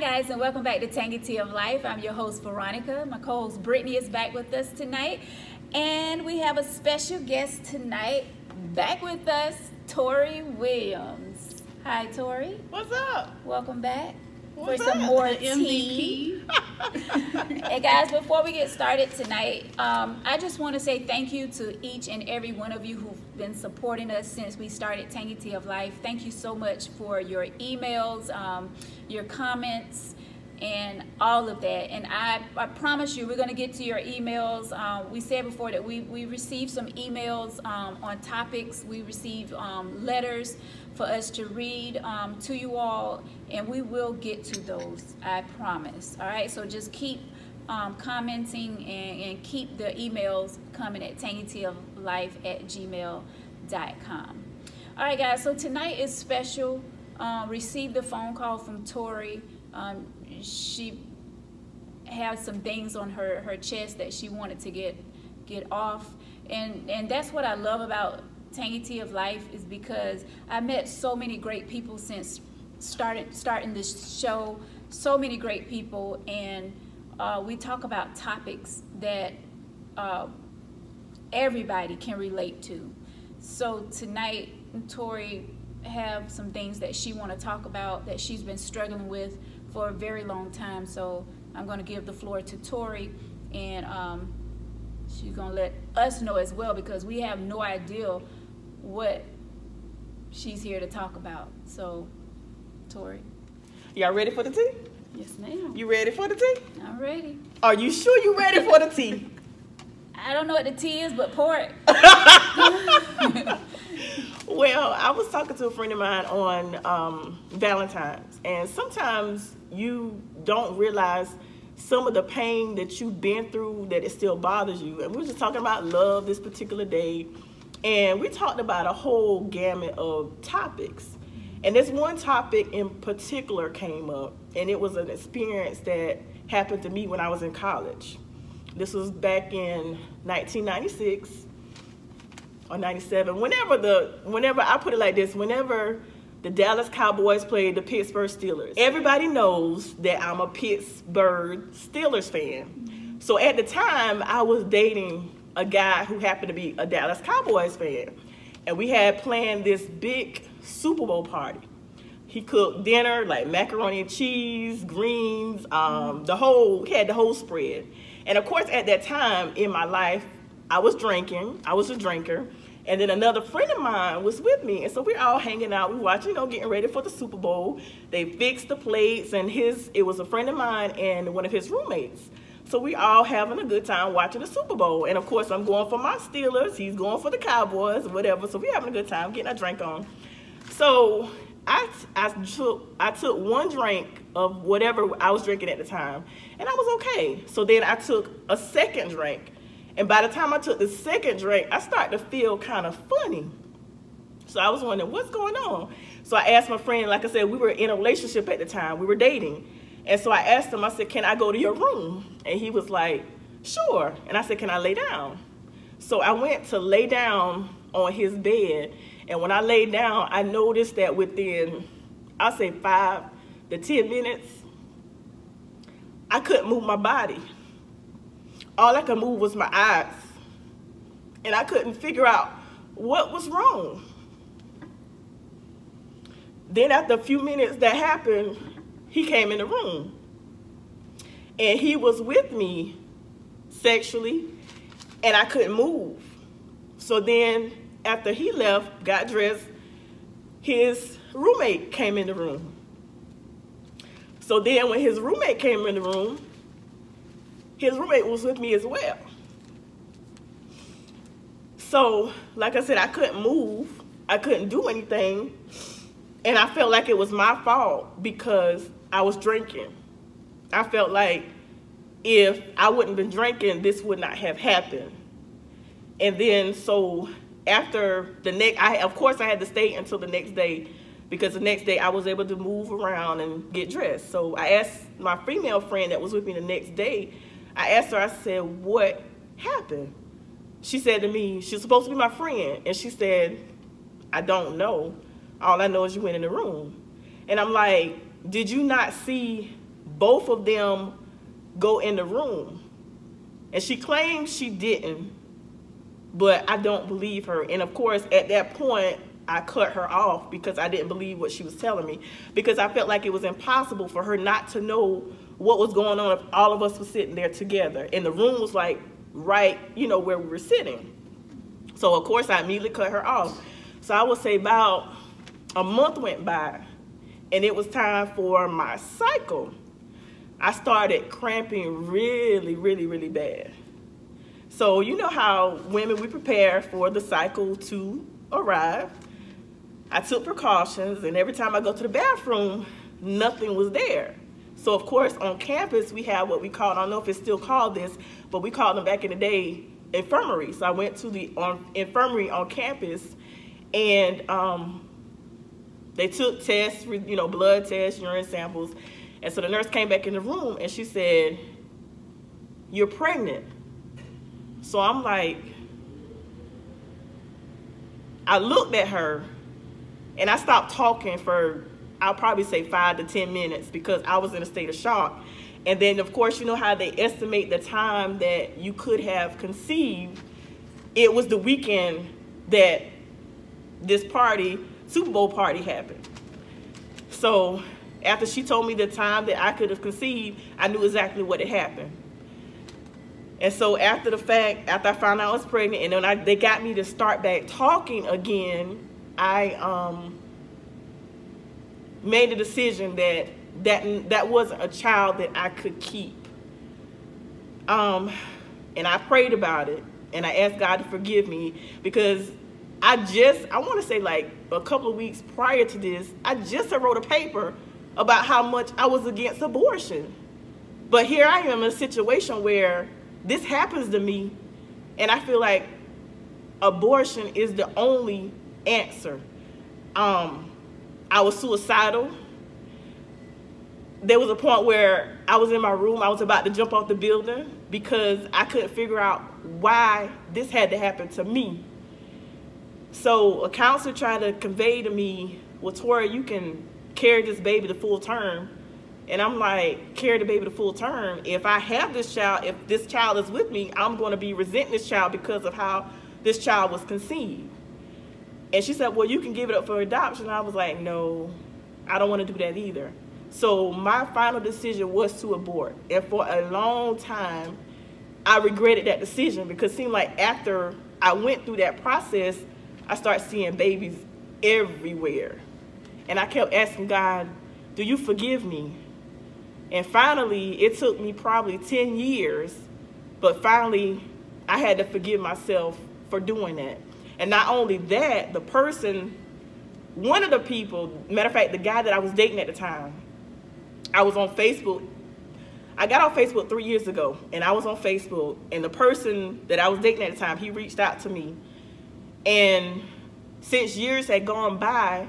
guys, and welcome back to Tangy Tea of Life. I'm your host Veronica. My co-host Brittany is back with us tonight, and we have a special guest tonight back with us, Tori Williams. Hi, Tori. What's up? Welcome back What's for some up? more MVP. Hey guys, before we get started tonight, I just want to say thank you to each and every one of you who've been supporting us since we started Tangy Tea of Life. Thank you so much for your emails, your comments, and all of that. And I promise you, we're going to get to your emails. We said before that we received some emails on topics. We received letters for us to read to you all, and we will get to those, I promise. All right, so just keep commenting and keep the emails coming at tangyteaoflife@gmail.com. All right, guys, so tonight is special. Received a phone call from Tori. She has some things on her chest that she wanted to get off, and that's what I love about Tangy Tea of Life, is because I met so many great people since starting this show. So many great people, and we talk about topics that everybody can relate to. So tonight, Tori have some things that she want to talk about that she's been struggling with for a very long time. So I'm going to give the floor to Tori, and she's going to let us know as well, because we have no idea what she's here to talk about. So, Tori. Y'all ready for the tea? Yes, ma'am. You ready for the tea? I'm ready. Are you sure you ready for the tea? I don't know what the tea is, but pour it. Well, I was talking to a friend of mine on Valentine's, and sometimes you don't realize some of the pain that you've been through, that it still bothers you. And we were just talking about love this particular day, and we talked about a whole gamut of topics. And this one topic in particular came up, and it was an experience that happened to me when I was in college. This was back in 1996 or 97. Whenever I put it like this, whenever the Dallas Cowboys played the Pittsburgh Steelers, everybody knows that I'm a Pittsburgh Steelers fan. So at the time, I was dating a guy who happened to be a Dallas Cowboys fan. And we had planned this big Super Bowl party. He cooked dinner, like macaroni and cheese, greens, he had the whole spread. And of course, at that time in my life, I was drinking. I was a drinker. And then another friend of mine was with me. And so we're all hanging out. We watching, getting ready for the Super Bowl. They fixed the plates, and it was a friend of mine and one of his roommates. So we all having a good time watching the Super Bowl. And of course, I'm going for my Steelers. He's going for the Cowboys, whatever. So we're having a good time, getting our drink on. So I took one drink of whatever I was drinking at the time, and I was okay. So then I took a second drink. And by the time I took the second drink, I started to feel kind of funny. So I was wondering, what's going on? So I asked my friend, like I said, we were in a relationship at the time. We were dating. And so I asked him, I said, can I go to your room? And he was like, sure. And I said, can I lay down? So I went to lay down on his bed. And when I laid down, I noticed that within, I'll say 5 to 10 minutes, I couldn't move my body. All I could move was my eyes. And I couldn't figure out what was wrong. Then after a few minutes that happened, he came in the room. And he was with me sexually, and I couldn't move. So then after he left, got dressed, his roommate came in the room. So then when his roommate came in the room, his roommate was with me as well. So, like I said, I couldn't move. I couldn't do anything. And I felt like it was my fault because I was drinking. I felt like if I wouldn't have been drinking, this would not have happened. And then, so after of course I had to stay until the next day, because the next day I was able to move around and get dressed. So I asked my female friend that was with me the next day, I asked her, I said, what happened? She said to me, she's supposed to be my friend, and she said, I don't know. All I know is you went in the room. And I'm like, did you not see both of them go in the room. And she claims she didn't, but I don't believe her. And of course, at that point, I cut her off because I didn't believe what she was telling me, because I felt like it was impossible for her not to know what was going on if all of us were sitting there together. And the room was like right, you know, where we were sitting. So of course, I immediately cut her off. So I would say about a month went by, and it was time for my cycle. I started cramping really, really, really bad. So you know how women, we prepare for the cycle to arrive. I took precautions, and every time I go to the bathroom, nothing was there. So of course, on campus, we have what we call, I don't know if it's still called this, but we called them back in the day, infirmary. So I went to the infirmary on campus, and they took tests, you know, blood tests, urine samples. And so the nurse came back in the room and she said, "You're pregnant." So I'm like, I looked at her and I stopped talking for, I'll probably say 5 to 10 minutes because I was in a state of shock. And then of course, you know how they estimate the time that you could have conceived. It was the weekend that this party, Super Bowl party, happened. So after she told me the time that I could have conceived, I knew exactly what had happened. And so after the fact, after I found out I was pregnant, and then they got me to start back talking again, I made the decision that wasn't a child that I could keep. And I prayed about it, and I asked God to forgive me, because I want to say like a couple of weeks prior to this, I just wrote a paper about how much I was against abortion. But here I am in a situation where this happens to me, and I feel like abortion is the only answer. I was suicidal. There was a point where I was in my room, I was about to jump off the building because I couldn't figure out why this had to happen to me. So a counselor tried to convey to me, "Well, Tori, you can carry this baby to full term." And I'm like, carry the baby to full term? If I have this child, if this child is with me, I'm going to be resenting this child because of how this child was conceived. And she said, "Well, you can give it up for adoption." I was like, no, I don't want to do that either. So my final decision was to abort. And for a long time, I regretted that decision, because it seemed like after I went through that process, I started seeing babies everywhere. And I kept asking God, "Do you forgive me?" And finally, it took me probably 10 years, but finally I had to forgive myself for doing that. And not only that, the person, one of the people, matter of fact, the guy that I was dating at the time, I was on Facebook. I got on Facebook 3 years ago, and I was on Facebook, and the person that I was dating at the time, he reached out to me. And since years had gone by,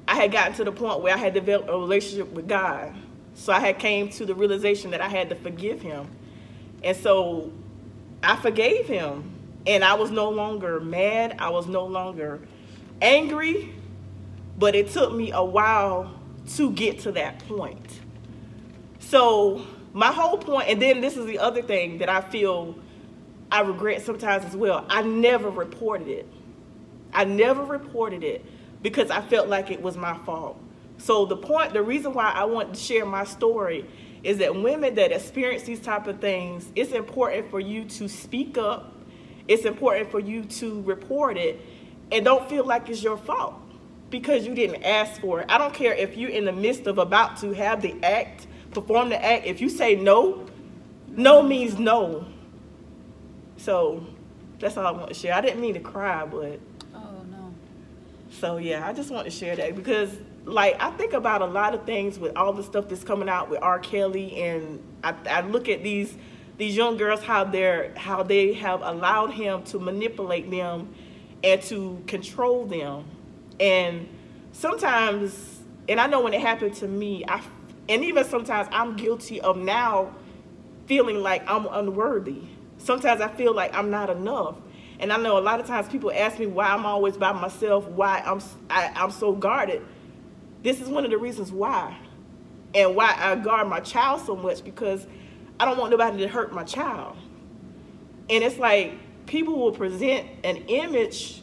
I had gotten to the point where I had developed a relationship with God. So I had came to the realization that I had to forgive him. And so I forgave him. And I was no longer mad. I was no longer angry. But it took me a while to get to that point. So my whole point, and then this is the other thing that I feel I regret sometimes as well. I never reported it. I never reported it because I felt like it was my fault. So the reason why I want to share my story is that women that experience these type of things, it's important for you to speak up. It's important for you to report it, and don't feel like it's your fault because you didn't ask for it. I don't care if you're in the midst of about to have the act, perform the act. If you say no, no means no. So that's all I want to share. I didn't mean to cry, but Oh no. so yeah, I just want to share that because like I think about a lot of things with all the stuff that's coming out with R. Kelly, and I look at these young girls, how they have allowed him to manipulate them and to control them. And sometimes, and I know when it happened to me, and even sometimes I'm guilty of now feeling like I'm unworthy. Sometimes I feel like I'm not enough. And I know a lot of times people ask me why I'm always by myself, why I'm so guarded. This is one of the reasons why. and why I guard my child so much, because I don't want nobody to hurt my child. And it's like people will present an image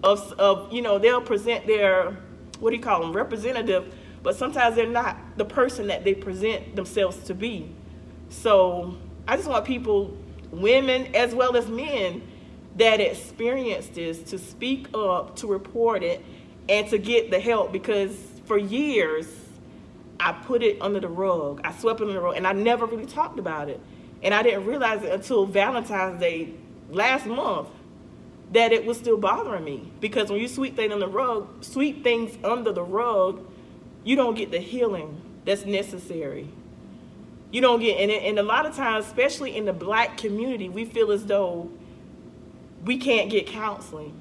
of you know, they'll present their, what do you call them, representative, but sometimes they're not the person that they present themselves to be. So I just want people, women as well as men, that experience this to speak up, to report it, and to get the help, because for years I put it under the rug. I swept it under the rug, and I never really talked about it. And I didn't realize it until Valentine's Day last month that it was still bothering me. Because when you sweep things under the rug, you don't get the healing that's necessary. You don't get, and a lot of times, especially in the Black community, we feel as though we can't get counseling.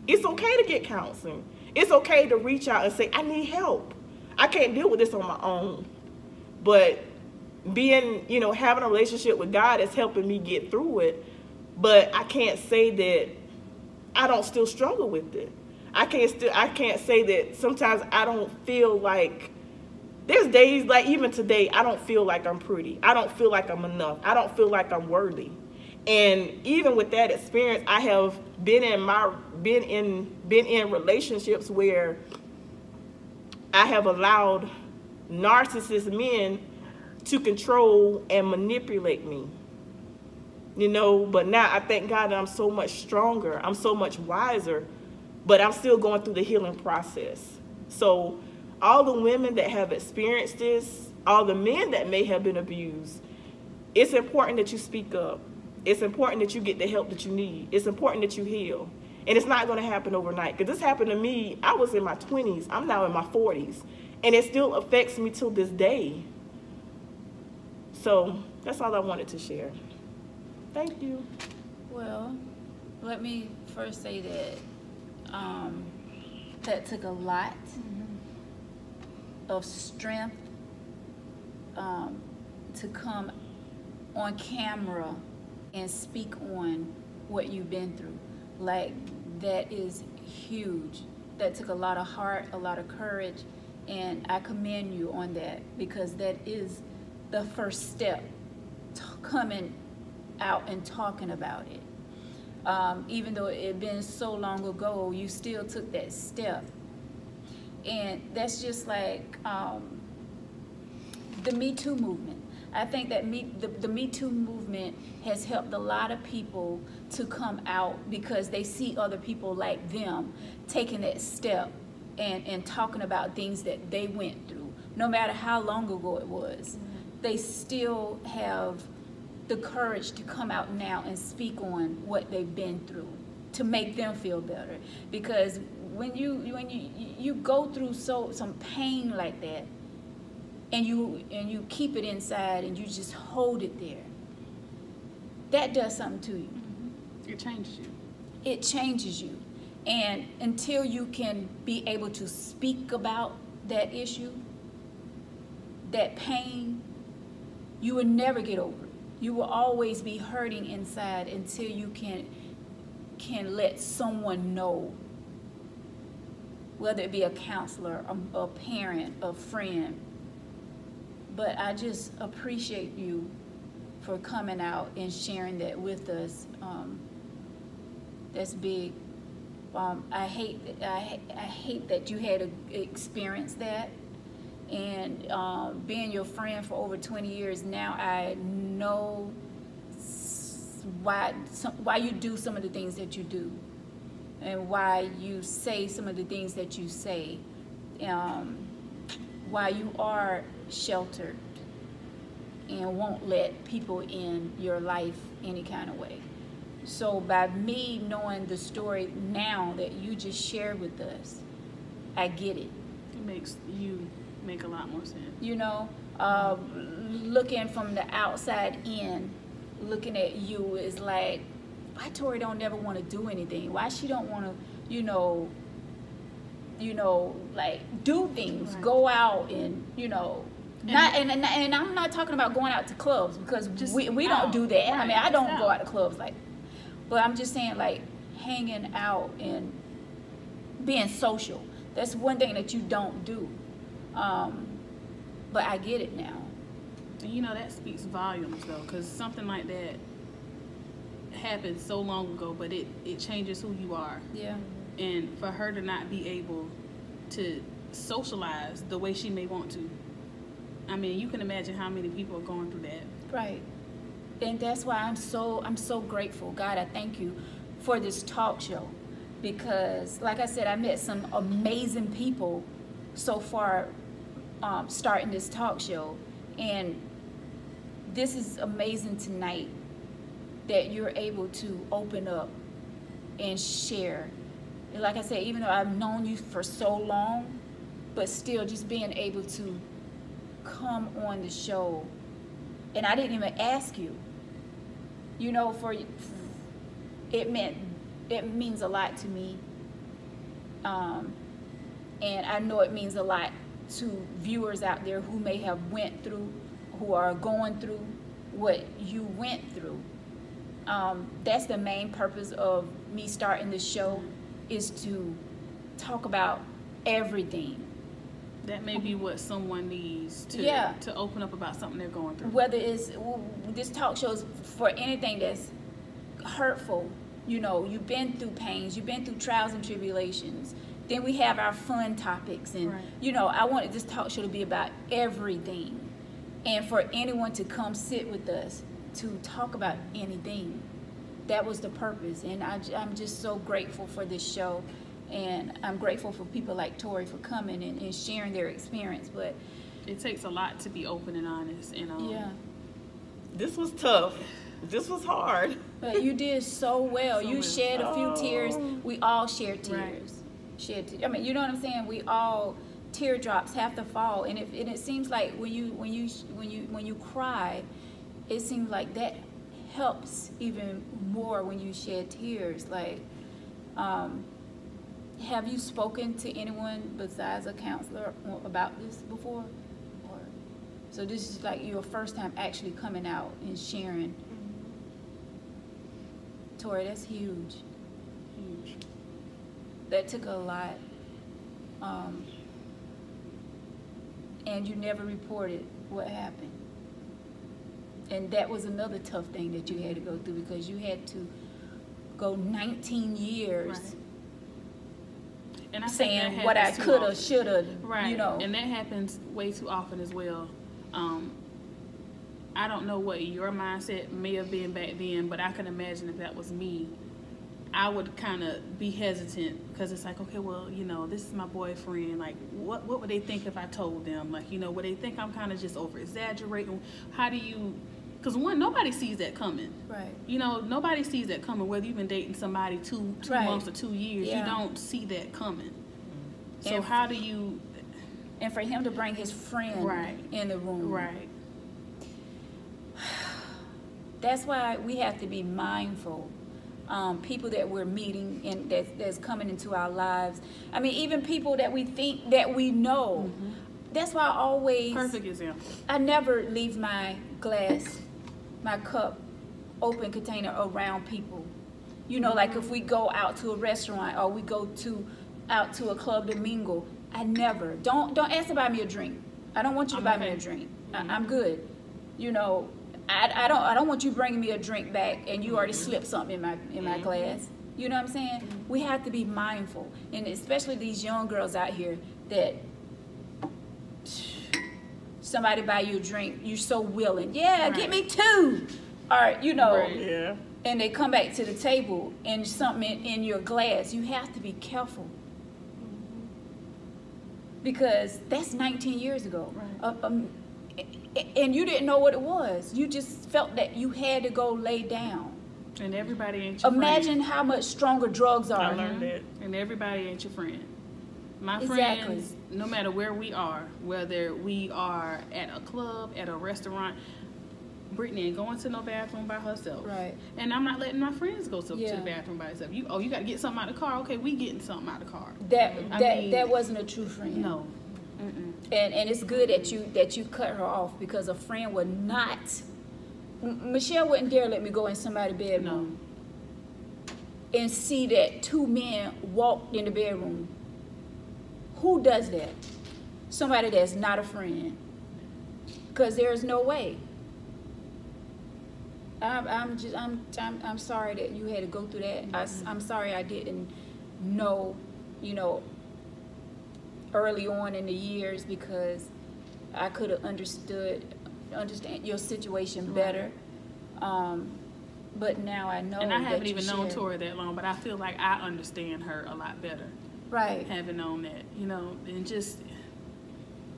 It's okay to get counseling. It's okay to reach out and say, I need help. I can't deal with this on my own. But being, you know, having a relationship with God is helping me get through it. But I can't say that I don't still struggle with it. I can't say that sometimes I don't feel like, there's days, like even today, I don't feel like I'm pretty. I don't feel like I'm enough. I don't feel like I'm worthy. And even with that experience, I have been in relationships where I have allowed narcissist men to control and manipulate me. You know, but now I thank God that I'm so much stronger. I'm so much wiser, but I'm still going through the healing process. So all the women that have experienced this, all the men that may have been abused, it's important that you speak up. It's important that you get the help that you need. It's important that you heal. And it's not going to happen overnight. Because this happened to me, I was in my 20s. I'm now in my 40s. And it still affects me till this day. So that's all I wanted to share. Thank you. Well, let me first say that that took a lot of strength to come on camera and speak on what you've been through. Like, that is huge. That took a lot of heart, a lot of courage, and I commend you on that, because that is the first step to coming out and talking about it. Even though it had been so long ago, you still took that step. And that's just like the Me Too movement. I think that the Me Too movement has helped a lot of people to come out, because they see other people like them taking that step and talking about things that they went through. No matter how long ago it was, they still have the courage to come out now and speak on what they've been through to make them feel better. Because when you go through some pain like that, and you keep it inside and you just hold it there, that does something to you. It changes you. It changes you. And until you can be able to speak about that issue, that pain, you will never get over it. You will always be hurting inside until you can let someone know, whether it be a counselor, a parent, a friend. But I just appreciate you for coming out and sharing that with us. That's big. I hate that you had to experience that. And being your friend for over 20 years now, I know why you do some of the things that you do, and why you say some of the things that you say, why you are sheltered and won't let people in your life any kind of way. So by me knowing the story now that you just shared with us, I get it. It makes you make a lot more sense. You know, looking from the outside in, looking at you is like, why Tori don't never want to do anything? Why she don't want to, you know, like do things, right. Go out and, and I'm not talking about going out to clubs, because we don't do that. Right. I mean, I don't go out to clubs like, but I'm just saying, like, hanging out and being social. That's one thing that you don't do. but I get it now. And you know, that speaks volumes though, because something like that happened so long ago, but it changes who you are. Yeah. And for her to not be able to socialize the way she may want to, I mean, you can imagine how many people are going through that. Right. And that's why I'm so grateful. God, I thank you for this talk show, because like I said, I met some amazing people so far starting this talk show, and this is amazing tonight that you're able to open up and share. And like I said, even though I've known you for so long, but still just being able to come on the show, and I didn't even ask you, you know, it means a lot to me, and I know it means a lot to viewers out there who may have went through, who are going through what you went through. That's the main purpose of me starting the show, is to talk about everything. That may be what someone needs to open up about something they're going through. Whether it's this talk show is for anything that's hurtful, you know, you've been through pains, you've been through trials and tribulations. Then we have our fun topics, and right. you know, I wanted this talk show to be about everything, and for anyone to come sit with us to talk about anything. That was the purpose, and I'm just so grateful for this show. And I'm grateful for people like Tori for coming and sharing their experience. But it takes a lot to be open and honest. And yeah, this was tough. This was hard. But you did so well. You shed a few tears. We all shared tears. Right. I mean, you know what I'm saying? We all, teardrops have to fall. And it seems like when you cry, it seems like that helps even more when you shed tears. Like, have you spoken to anyone besides a counselor about this before? Or, so this is like your first time actually coming out and sharing. Tori, that's huge. Huge. That took a lot. And you never reported what happened. And that was another tough thing that you had to go through, because you had to go 19 years. Right. And I saying what I coulda, shoulda, right. You know. And that happens way too often as well. I don't know what your mindset may have been back then, but I can imagine if that was me, I would kind of be hesitant, because it's like, okay, well, you know, this is my boyfriend. Like, what would they think if I told them? Like, you know, would they think I'm kind of just over-exaggerating? How do you... Because one, nobody sees that coming. Right. You know, nobody sees that coming. Whether you've been dating somebody two right. months or 2 years, yeah. you don't see that coming. So And how do you... And for him to bring his friend right. in the room. Right. That's why we have to be mindful. People that we're meeting and that's coming into our lives. I mean, even people that we think that we know. Mm-hmm. That's why I always... Perfect example. I never leave my glass, my cup, open container around people. You know, like if we go out to a restaurant or we go out to a club to mingle, I never. Don't ask to buy me a drink. I don't want you to buy me a drink. I'm good. You know, I don't want you bringing me a drink back and you already slipped something in my glass. You know what I'm saying? We have to be mindful, and especially these young girls out here that somebody buy you a drink, you're so willing. Yeah, right. Get me two. Or, you know, right. Yeah. And they come back to the table and something in your glass. You have to be careful. Because that's 19 years ago. Right. And you didn't know what it was. You just felt that you had to go lay down. And everybody ain't your Imagine friend. how much stronger drugs are. I learned that. And everybody ain't your friend. My Exactly. friends, no matter where we are, whether we are at a club, at a restaurant, Brittany ain't going to no bathroom by herself. Right. And I'm not letting my friends go to Yeah. the bathroom by herself. You got to get something out of the car. Okay, we getting something out of the car. That wasn't a true friend. No. And it's good that you cut her off, because a friend would not. Michelle wouldn't dare let me go in somebody's bedroom and see that two men walked in the bedroom. Who does that? Somebody that's not a friend. because there's no way. I'm sorry that you had to go through that. I'm sorry I didn't know, you know, early on in the years, because I could have understand your situation better. But now I know. And I haven't even known Tori that long, but I feel like I understand her a lot better. Right. Having known that, you know, and just.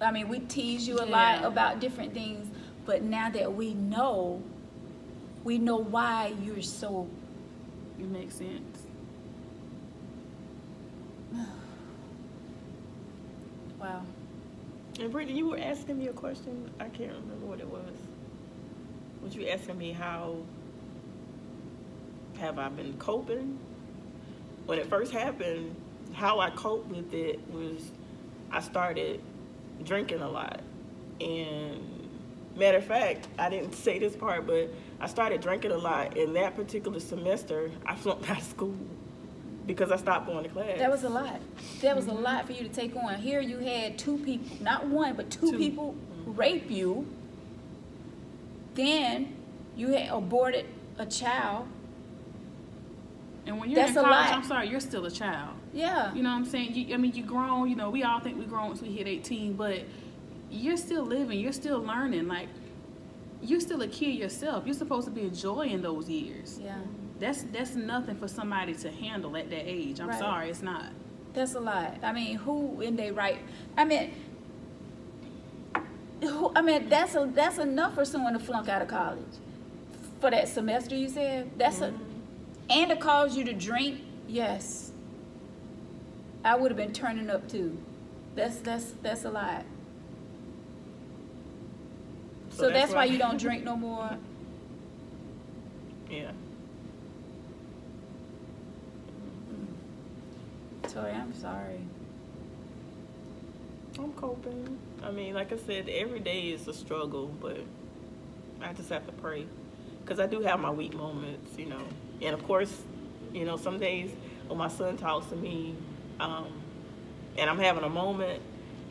I mean, we tease you a lot about different things, but now that we know why you're so. It makes sense. Wow. And Brittany, you were asking me a question. I can't remember what it was. Was you asking me how have I been coping? When it first happened, how I coped with it was I started drinking a lot. And matter of fact, I didn't say this part, but I started drinking a lot. In that particular semester, I flunked out of school because I stopped going to class. That was a lot. That was a lot for you to take on. Here you had two people, not one, but two people rape you. Then you had aborted a child. And when you're in college, I'm sorry, you're still a child. Yeah. You know what I'm saying? I mean, you're grown. You know, we all think we're grown once we hit 18, but you're still living. You're still learning. Like, you're still a kid yourself. You're supposed to be enjoying those years. Yeah. That's nothing for somebody to handle at that age. I'm sorry, it's not. That's a lot. I mean, who in their right? I mean, that's enough for someone to flunk out of college for that semester. You said that's and to cause you to drink. Yes, I would have been turning up too. That's a lot. So that's why you don't drink no more. Yeah. Tori, I'm sorry. I'm coping. I mean, like I said, every day is a struggle, but I just have to pray. Because I do have my weak moments, you know. And of course, you know, some days when my son talks to me and I'm having a moment,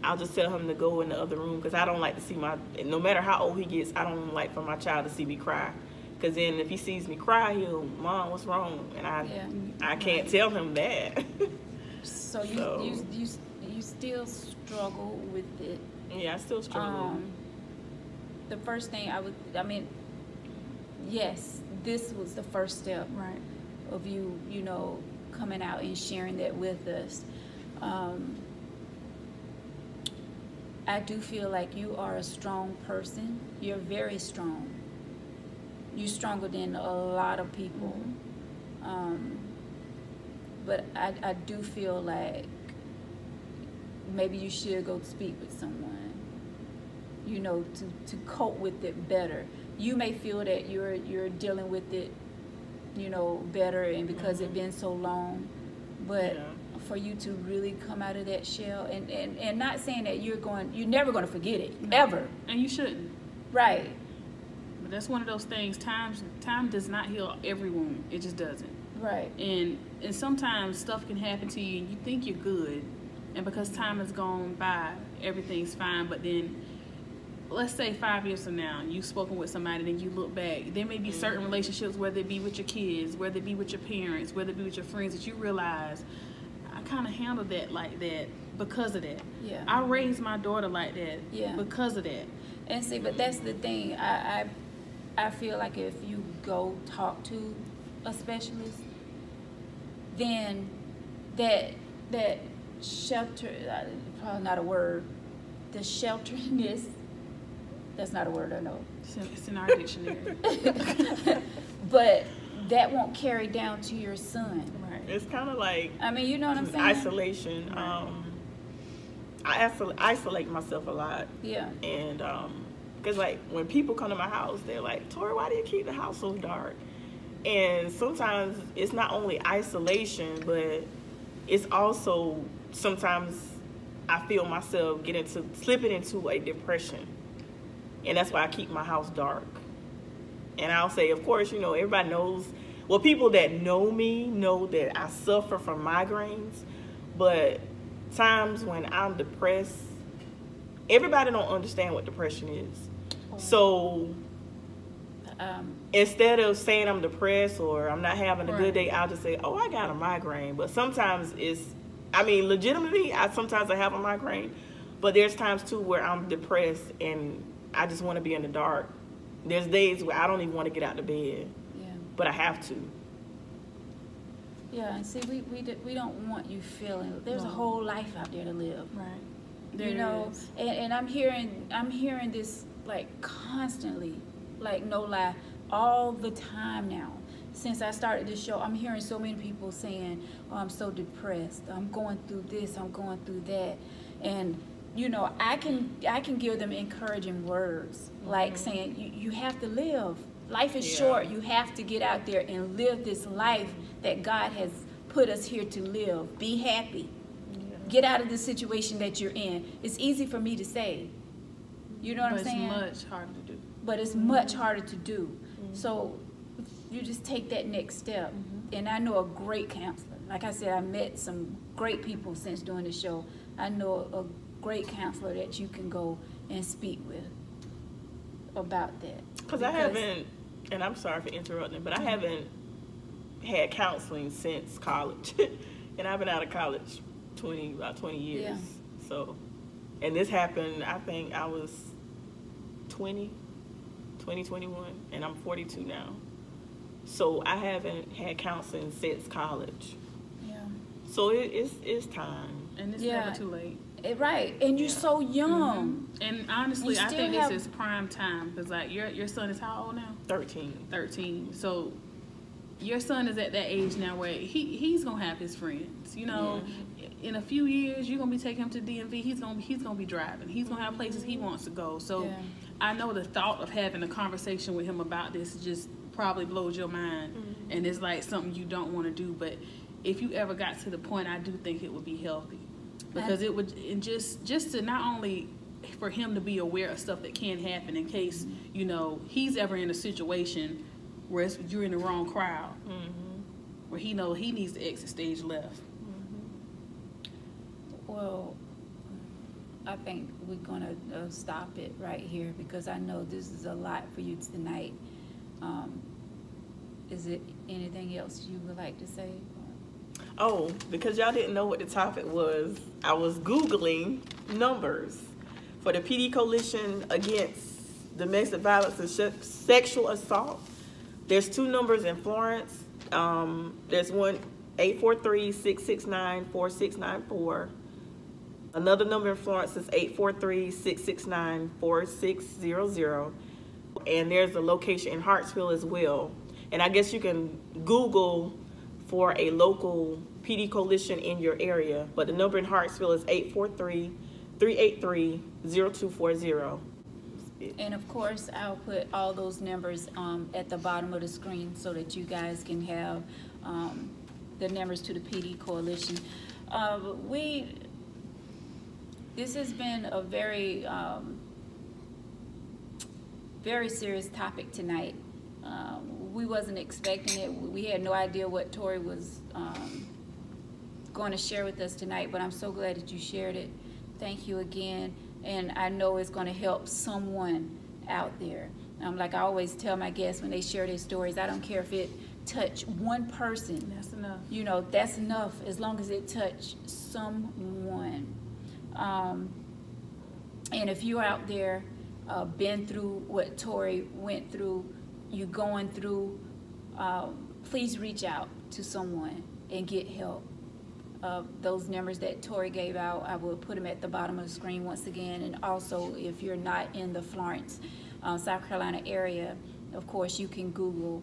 I'll just tell him to go in the other room, because I don't like to see no matter how old he gets, I don't like for my child to see me cry. Because then if he sees me cry, he'll, Mom, what's wrong? And I can't tell him that. So you still struggle with it? Yeah, I still struggle. The first thing yes, this was the first step, right, of you know, coming out and sharing that with us. I do feel like you are a strong person. You're very strong. You're stronger than a lot of people. But I do feel like maybe you should go speak with someone, you know, to cope with it better. You may feel that you're dealing with it, you know, better, and because it's been so long, but for you to really come out of that shell, and not saying that you're never going to forget it, ever. And you shouldn't. Right. But that's one of those things, time does not heal every wound. It just doesn't. Right. And sometimes stuff can happen to you and you think you're good, and because time has gone by, everything's fine, but then let's say 5 years from now, you've spoken with somebody, then you look back, there may be certain relationships, whether it be with your kids, whether it be with your parents, whether it be with your friends, that you realize, I kind of handled that like that because of that. Yeah. I raised my daughter like that because of that. And see, but that's the thing. I feel like if you go talk to a specialist, then that shelter, probably not a word, the shelteriness, that's not a word, I know. It's in our dictionary. But that won't carry down to your son. Right. It's kind of like, I mean, you know what I'm saying? Isolation. Right. I isolate myself a lot. Yeah. And because like when people come to my house, they're like, Tori, why do you keep the house so dark? And sometimes it's not only isolation, but it's also sometimes I feel myself slipping into a depression. And that's why I keep my house dark. And I'll say, of course, you know, everybody knows, well, people that know me know that I suffer from migraines, but times when I'm depressed, everybody don't understand what depression is. So instead of saying I'm depressed or I'm not having a good day, I'll just say, oh, I got a migraine. But sometimes legitimately, sometimes I have a migraine. But there's times, too, where I'm depressed and I just want to be in the dark. There's days where I don't even want to get out of bed. Yeah. But I have to. Yeah, and see, we don't want you feeling, there's a whole life out there to live. Right. You know, and I'm hearing this like constantly, like no lie, all the time now. Since I started this show, I'm hearing so many people saying, oh, I'm so depressed, I'm going through this, I'm going through that. And you know, I can give them encouraging words, like saying you have to live. Life is short. You have to get out there and live this life that God has put us here to live. Be happy. Get out of the situation that you're in. It's easy for me to say. You know what I'm saying? But it's much harder to do. But it's much harder to do. So you just take that next step. And I know a great counselor. Like I said, I met some great people since doing the show. I know a great counselor that you can go and speak with about that. Because I haven't, and I'm sorry for interrupting, but I haven't had counseling since college. And I've been out of college about 20 years. Yeah. So, and this happened, I think I was 21, and I'm 42 now. So I haven't had counseling since college. Yeah. So it's time. And it's never too late. Right, and you're so young. And honestly, I think this is prime time because like your son is how old now? 13. So your son is at that age now where he's gonna have his friends. You know, in a few years you're gonna be taking him to DMV. He's gonna be driving. He's gonna have places he wants to go. So I know the thought of having a conversation with him about this just probably blows your mind, and it's like something you don't want to do. But if you ever got to the point, I do think it would be healthy. Because it would, and just to not only for him to be aware of stuff that can happen in case, you know, he's ever in a situation where you're in the wrong crowd, where he knows he needs to exit stage left. Well, I think we're going to stop it right here because I know this is a lot for you tonight. Is it anything else you would like to say? Oh, because y'all didn't know what the topic was, I was Googling numbers for the PD Coalition Against Domestic Violence and Sexual Assault. There's 2 numbers in Florence. There's one, 843-669-4694. Another number in Florence is 843-669-4600. And there's a location in Hartsville as well. And I guess you can Google for a local PD coalition in your area. But the number in Hartsville is 843-383-0240. And of course, I'll put all those numbers at the bottom of the screen so that you guys can have the numbers to the PD coalition. This has been a very, very serious topic tonight. We wasn't expecting it. We had no idea what Tori was going to share with us tonight, but I'm so glad that you shared it. Thank you again. And I know it's going to help someone out there. Like I always tell my guests when they share their stories, I don't care if it touch one person. That's enough. You know, that's enough as long as it touch someone. And if you're out there, been through what Tori went through, you going through, please reach out to someone and get help. Those numbers that Tori gave out, I will put them at the bottom of the screen once again. And also, if you're not in the Florence, South Carolina area, of course, you can Google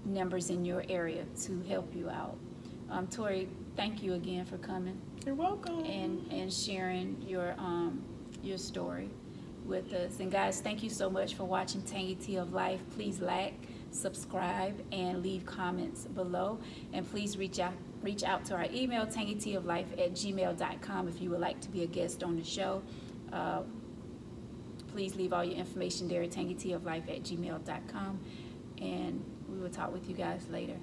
numbers in your area to help you out. Tori, thank you again for coming. You're welcome. And sharing your story with us. And guys, thank you so much for watching Tangy Tea of Life. Please like, subscribe, and leave comments below. And please reach out to our email, tangyteaoflife@gmail.com, if you would like to be a guest on the show. Please leave all your information there at tangyteaoflife@gmail.com. And we will talk with you guys later.